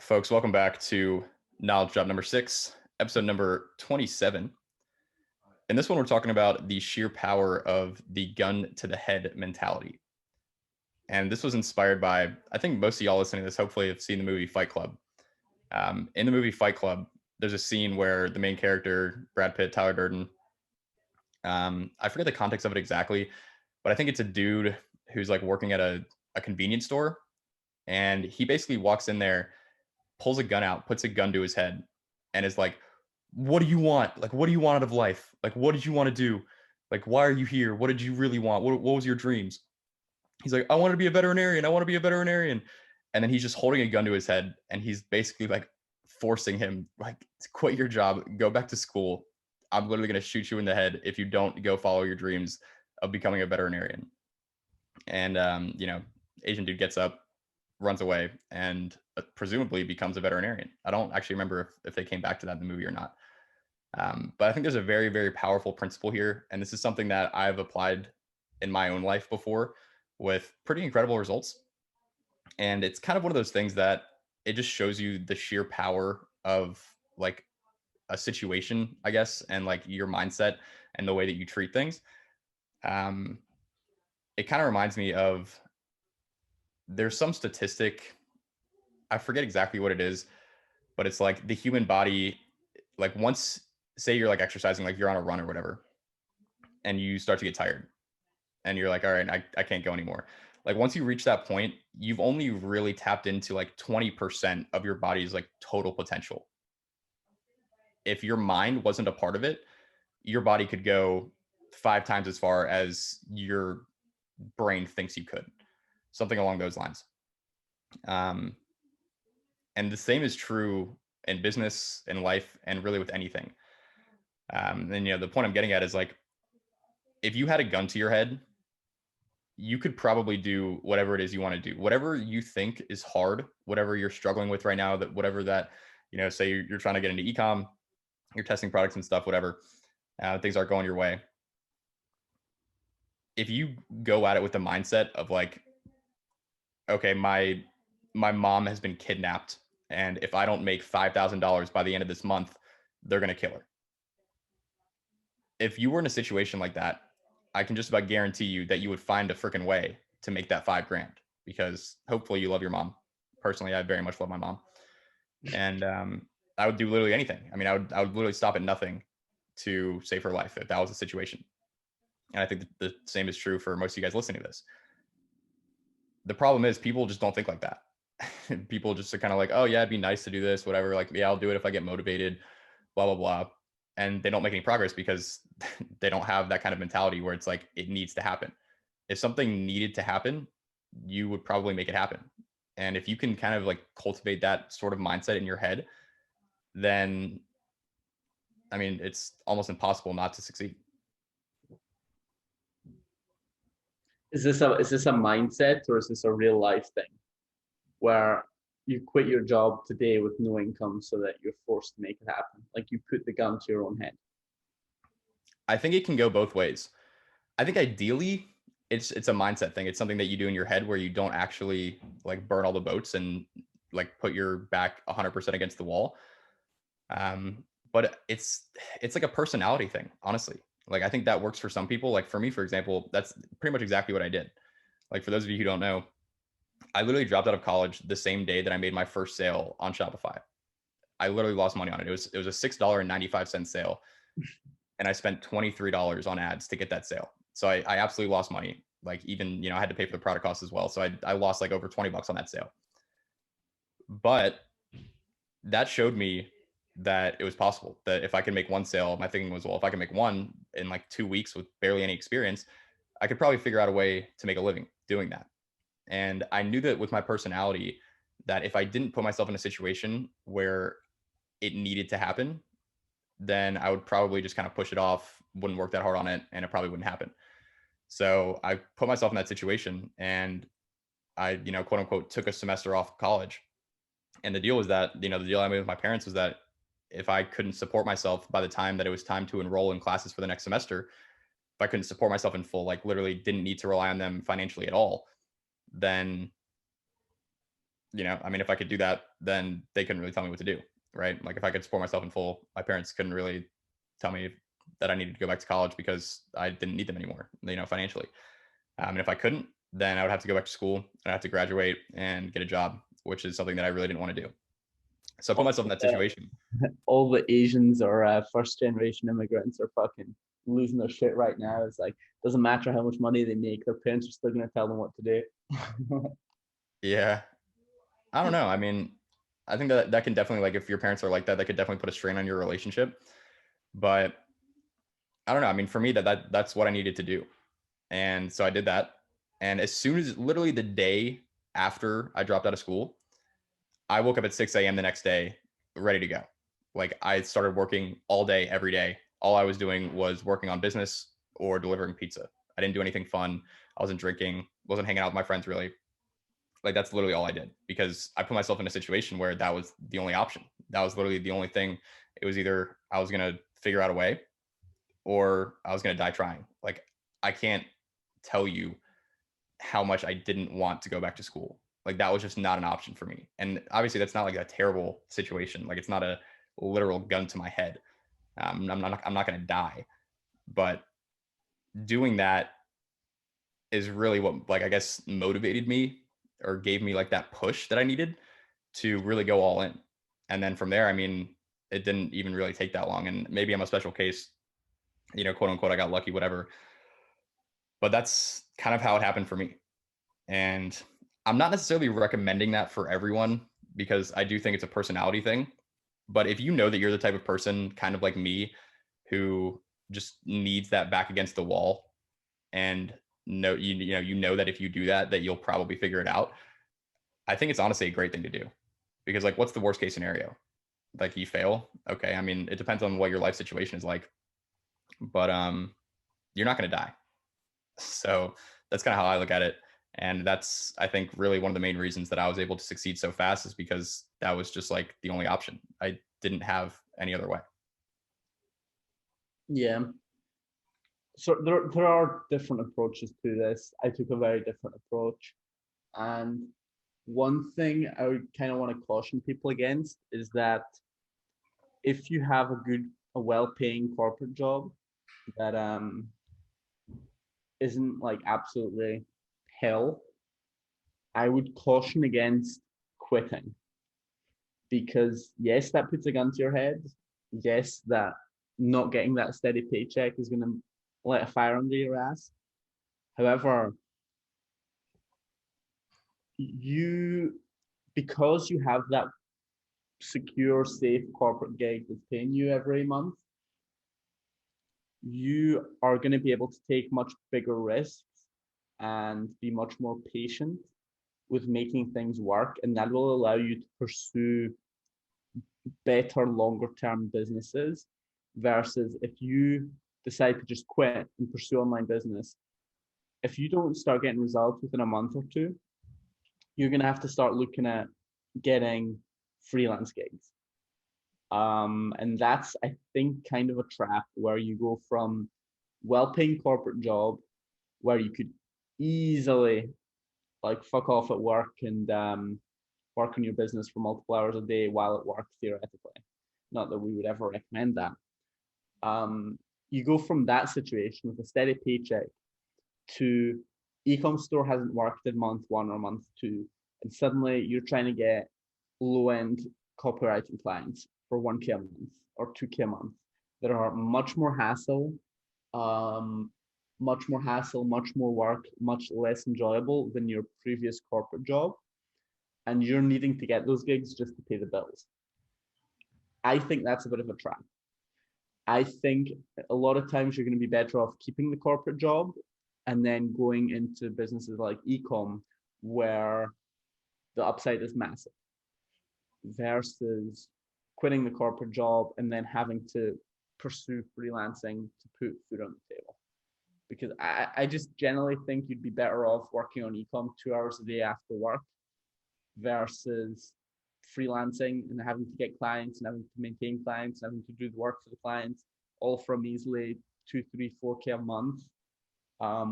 Folks, welcome back to Knowledge Drop number 6, episode number 27. In this one, we're talking about the sheer power of the gun to the head mentality. And this was inspired by, I think most of y'all listening to this hopefully have seen the movie Fight Club. In the movie Fight Club, there's a scene where the main character, Brad Pitt, Tyler Durden, I forget the context of it exactly, but I think it's a dude who's like working at a convenience store. And he basically walks in there, pulls a gun out, puts a gun to his head, and is like, "What do you want? Like, what do you want out of life? Like, what did you want to do? Like, why are you here? What did you really want? What was your dreams?" He's like, "I want to be a veterinarian. I want to be a veterinarian." And then he's just holding a gun to his head, and he's basically like forcing him, like, to quit your job, go back to school. I'm literally going to shoot you in the head if you don't go follow your dreams of becoming a veterinarian. And Asian dude gets up, runs away, and presumably becomes a veterinarian. I don't actually remember if they came back to that in the movie or not. But I think there's a very, very powerful principle here. And this is something that I've applied in my own life before with pretty incredible results. And it's kind of one of those things that it just shows you the sheer power of like a situation, I guess, and like your mindset and the way that you treat things. Um, it kind of reminds me of there's some statistic, I forget exactly what it is, but it's like the human body, like once, say you're like exercising, like you're on a run or whatever, and you start to get tired and you're like, all right, I can't go anymore. Like once you reach that point, you've only really tapped into like 20% of your body's like total potential. If your mind wasn't a part of it, your body could go 5 times as far as your brain thinks you could, something along those lines. Um, and the same is true in business, in life, and really with anything. And the point I'm getting at is like, if you had a gun to your head, you could probably do whatever it is you want to do, whatever you think is hard, whatever you're struggling with right now, that whatever that, say you're trying to get into ecom, you're testing products and stuff, whatever, things aren't going your way. If you go at it with the mindset of like, okay, my mom has been kidnapped, and if I don't make $5,000 by the end of this month, they're gonna kill her. If you were in a situation like that, I can just about guarantee you that you would find a freaking way to make that 5 grand, because hopefully you love your mom. Personally, I very much love my mom. And I would do literally anything. I mean, I would literally stop at nothing to save her life if that was the situation. And I think the same is true for most of you guys listening to this. The problem is people just don't think like that. People just are kind of like, oh yeah, it'd be nice to do this, whatever. Like, yeah, I'll do it if I get motivated, blah, blah, blah. And they don't make any progress because they don't have that kind of mentality where it's like, it needs to happen. If something needed to happen, you would probably make it happen. And if you can kind of like cultivate that sort of mindset in your head, then I mean, it's almost impossible not to succeed. Is this a mindset, or is this a real life thing where you quit your job today with no income so that you're forced to make it happen? Like you put the gun to your own head. I think it can go both ways. I think ideally it's a mindset thing. It's something that you do in your head where you don't actually like burn all the boats and like put your back 100% against the wall. But it's like a personality thing, honestly. Like I think that works for some people. Like for me, for example, that's pretty much exactly what I did. Like for those of you who don't know, I literally dropped out of college the same day that I made my first sale on Shopify. I literally lost money on it. It was a $6.95 sale, and I spent $23 on ads to get that sale. So I absolutely lost money. Like even I had to pay for the product costs as well. So I lost like over $20 on that sale. But that showed me that it was possible, that if I could make one sale, my thinking was, well, if I can make one in like 2 weeks with barely any experience, I could probably figure out a way to make a living doing that. And I knew that with my personality, that if I didn't put myself in a situation where it needed to happen, then I would probably just kind of push it off, wouldn't work that hard on it, and it probably wouldn't happen. So I put myself in that situation, and I, quote unquote, took a semester off college. And the deal was that, the deal I made with my parents was that if I couldn't support myself by the time that it was time to enroll in classes for the next semester, if I couldn't support myself in full, like literally didn't need to rely on them financially at all, then I mean, if I could do that, then they couldn't really tell me what to do, right? Like if I could support myself in full, my parents couldn't really tell me that I needed to go back to college because I didn't need them anymore, financially. And if I couldn't, then I would have to go back to school and I have to graduate and get a job, which is something that I really didn't want to do. So I put myself in that situation. All the Asians or first generation immigrants are fucking losing their shit right now. It's like, doesn't matter how much money they make, their parents are still going to tell them what to do. Yeah. I don't know. I mean, I think that can definitely, like, if your parents are like that, that could definitely put a strain on your relationship. But I don't know. I mean, for me, that's what I needed to do. And so I did that. And as soon as literally the day after I dropped out of school, I woke up at 6 a.m. the next day, ready to go. Like I started working all day, every day. All I was doing was working on business or delivering pizza. I didn't do anything fun. I wasn't drinking, wasn't hanging out with my friends really. Like that's literally all I did because I put myself in a situation where that was the only option. That was literally the only thing. It was either I was going to figure out a way or I was going to die trying. Like I can't tell you how much I didn't want to go back to school. Like that was just not an option for me. And obviously that's not like a terrible situation. Like it's not a literal gun to my head. I'm not going to die, but doing that is really what, like, I guess motivated me or gave me like that push that I needed to really go all in. And then from there, I mean, it didn't even really take that long. And maybe I'm a special case, quote unquote, I got lucky, whatever. But that's kind of how it happened for me. And I'm not necessarily recommending that for everyone because I do think it's a personality thing. But if you know that you're the type of person, kind of like me, who just needs that back against the wall and you know that if you do that, that you'll probably figure it out. I think it's honestly a great thing to do because like, what's the worst case scenario? Like you fail. Okay. I mean, it depends on what your life situation is like, but you're not going to die. So that's kind of how I look at it. And that's, I think, really one of the main reasons that I was able to succeed so fast is because that was just like the only option. I didn't have any other way. Yeah. So there are different approaches to this. I took a very different approach. And one thing I would kind of want to caution people against is that if you have a well-paying corporate job that isn't like absolutely hell, I would caution against quitting because yes, that puts a gun to your head. Yes, that not getting that steady paycheck is going to light a fire under your ass. However, you because you have that secure, safe corporate gig that's paying you every month, you are going to be able to take much bigger risks and be much more patient with making things work. And that will allow you to pursue better longer term businesses versus if you decide to just quit and pursue online business. If you don't start getting results within a month or two, you're going to have to start looking at getting freelance gigs. And that's, I think, kind of a trap where you go from well-paying corporate job where you could easily like fuck off at work and work on your business for multiple hours a day while at work, theoretically. Not that we would ever recommend that. You go from that situation with a steady paycheck to ecom store hasn't worked in month one or month two, and suddenly you're trying to get low-end copywriting clients for 1K a month or 2K a month that are much more hassle, um, much more work, much less enjoyable than your previous corporate job. And you're needing to get those gigs just to pay the bills. I think that's a bit of a trap. I think a lot of times you're going to be better off keeping the corporate job and then going into businesses like ecom where the upside is massive versus quitting the corporate job and then having to pursue freelancing to put food on the table. Because I just generally think you'd be better off working on ecom 2 hours a day after work versus freelancing and having to get clients and having to maintain clients and having to do the work for the clients all from easily 2, 3, 4K a month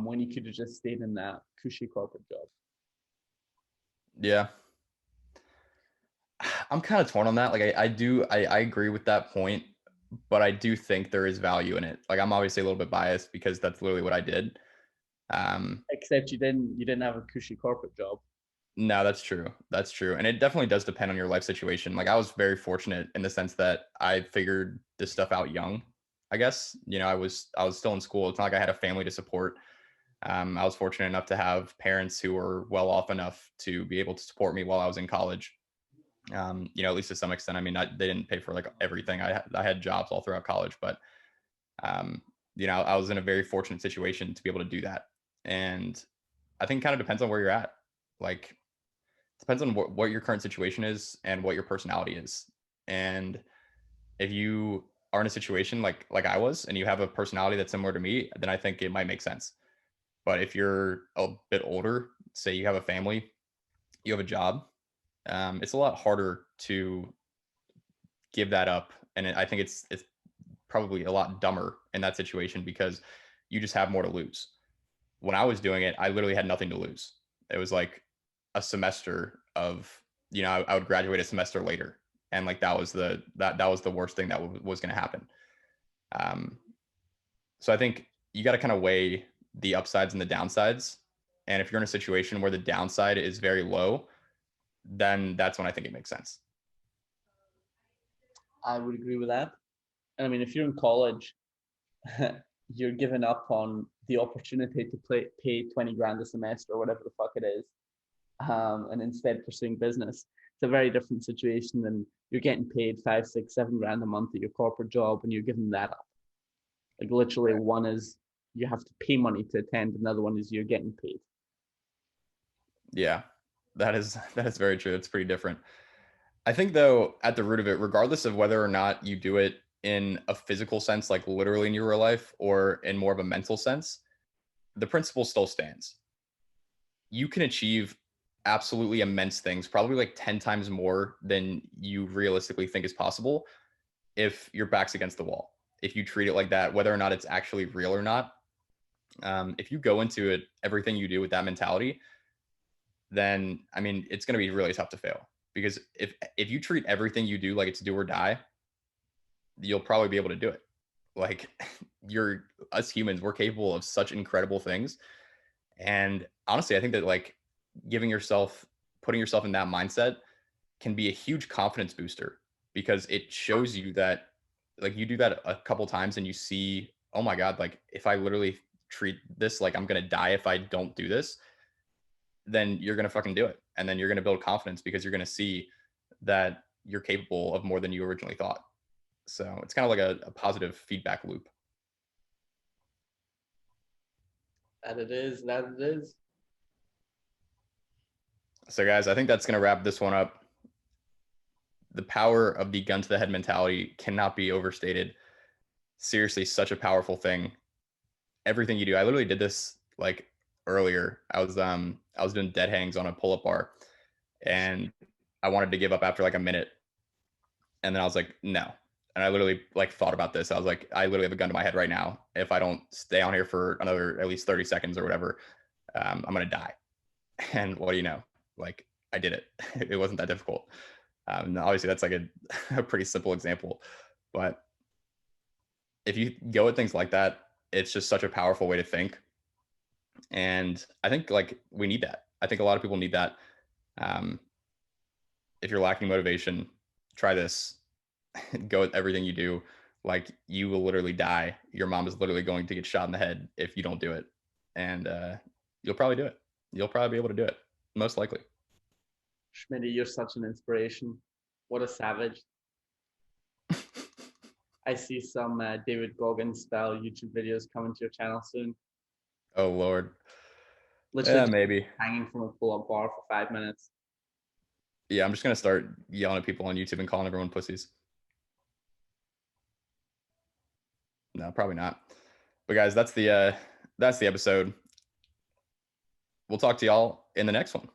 when you could have just stayed in that cushy corporate job. Yeah. I'm kind of torn on that. Like I agree with that point, but I do think there is value in it. Like I'm obviously a little bit biased because that's literally what I did. Except you didn't have a cushy corporate job. No, that's true. That's true. And it definitely does depend on your life situation. Like I was very fortunate in the sense that I figured this stuff out young, I guess. I was still in school. It's not like I had a family to support. I was fortunate enough to have parents who were well off enough to be able to support me while I was in college. At least to some extent. I mean, they didn't pay for like everything. I had jobs all throughout college, but um, I was in a very fortunate situation to be able to do that. And I think it kind of depends on where you're at. Like depends on what your current situation is and what your personality is. And if you are in a situation like I was and you have a personality that's similar to me, then I think it might make sense. But if you're a bit older, say you have a family, you have a job, it's a lot harder to give that up. And I think it's probably a lot dumber in that situation because you just have more to lose. When I was doing it, I literally had nothing to lose. It was like a semester of, I would graduate a semester later. And like that was the worst thing that was going to happen. Um, so I think you got to kind of weigh the upsides and the downsides. And if you're in a situation where the downside is very low, then that's when I think it makes sense. I would agree with that. And I mean, if you're in college, you're giving up on the opportunity to pay 20 grand a semester or whatever the fuck it is, and instead pursuing business. It's a very different situation than you're getting paid 5, 6, 7 grand a month at your corporate job and you're giving that up. Like literally, one is you have to pay money to attend, another one is you're getting paid. Yeah, that is very true. It's pretty different. I think though, at the root of it, regardless of whether or not you do it in a physical sense, like literally in your real life, or in more of a mental sense, the principle still stands. You can achieve absolutely immense things, probably like 10 times more than you realistically think is possible if your back's against the wall. If you treat it like that, whether or not it's actually real or not, if you go into it, everything you do with that mentality, then I mean, it's going to be really tough to fail because if you treat everything you do like it's do or die, you'll probably be able to do it. Like us humans, we're capable of such incredible things. And honestly, I think that like putting yourself in that mindset can be a huge confidence booster because it shows you that like you do that a couple times and you see, oh my God, like if I literally treat this like I'm going to die if I don't do this, then you're going to fucking do it. And then you're going to build confidence because you're going to see that you're capable of more than you originally thought. So it's kind of like a positive feedback loop. That it is, that it is. So, guys, I think that's going to wrap this one up. The power of the gun to the head mentality cannot be overstated. Seriously, such a powerful thing. Everything you do, I literally did this like earlier. I was doing dead hangs on a pull-up bar, and I wanted to give up after like a minute, and then I was like, no. And I literally like thought about this. I was like, I literally have a gun to my head right now. If I don't stay on here for another at least 30 seconds or whatever, I'm gonna die. And what do you know? Like I did it. It wasn't that difficult. Obviously, that's like a pretty simple example, but if you go at things like that, it's just such a powerful way to think. And I think like we need that. I think a lot of people need that. Um, if you're lacking motivation, try this. Go with everything you do. Like you will literally die. Your mom is literally going to get shot in the head if you don't do it. And you'll probably do it. You'll probably be able to do it, most likely. Schmitty, you're such an inspiration. What a savage. I see some David Goggins style YouTube videos coming to your channel soon. Oh Lord. Literally Yeah, just maybe. hanging from a pull-up bar for 5 minutes. Yeah, I'm just gonna start yelling at people on YouTube and calling everyone pussies. No, probably not. But guys, that's the episode. We'll talk to y'all in the next one.